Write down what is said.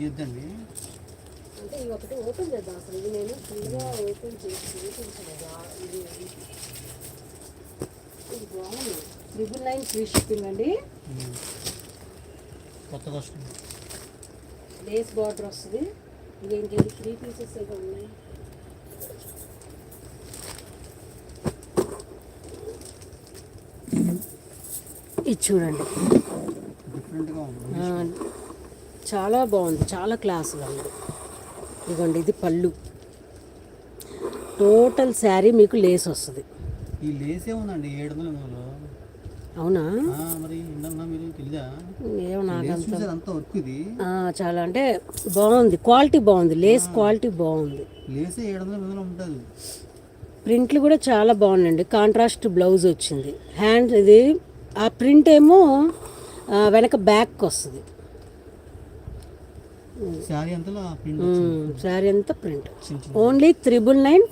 ఇద్దండి. అంటే ఇది ఒకటి ఓపెన్ చేద్దాం. అసలు ఇది నేను ఫుల్గా ఓపెన్ చేసి చూపించలేదు. ఇది బాగుంది. 999 ఫ్రీ షిప్పింగ్ అండి. కొత్తగా వస్తుంది. లేస్ బార్డర్ వస్తుంది. ఇది ఇంకేది 3 పీసెస్ అయితే ఉన్నాయి. ఇది చూడండి, డిఫరెంట్గా ఉంది. చాలా బాగుంది, చాలా క్లాస్గా ఉంది. ఇదిగోండి, ఇది పళ్ళు. టోటల్ శారీ మీకు లేస్ వస్తుంది. ఈ లేస్ ఏముందండి 700. అవునా? మరి ఇందన్నా మీరు తెలియదా? ఏమో నాకంత అంతా వర్క్ ఇది. చాలా అంటే బాగుంది, క్వాలిటీ బాగుంది, లేస్ క్వాలిటీ బాగుంది. లేస్ 700 ఉంటుంది. ప్రింట్లు కూడా చాలా బాగుందండి. కాంట్రాస్ట్ బ్లౌజ్ వచ్చింది. హ్యాండ్ ఇది ఆ ప్రింట్ ఏమో వెనక బ్యాక్ వస్తుంది. శారీ అంతా ప్రింట్. శారీ అంతా ప్రింట్. ఓన్లీ 999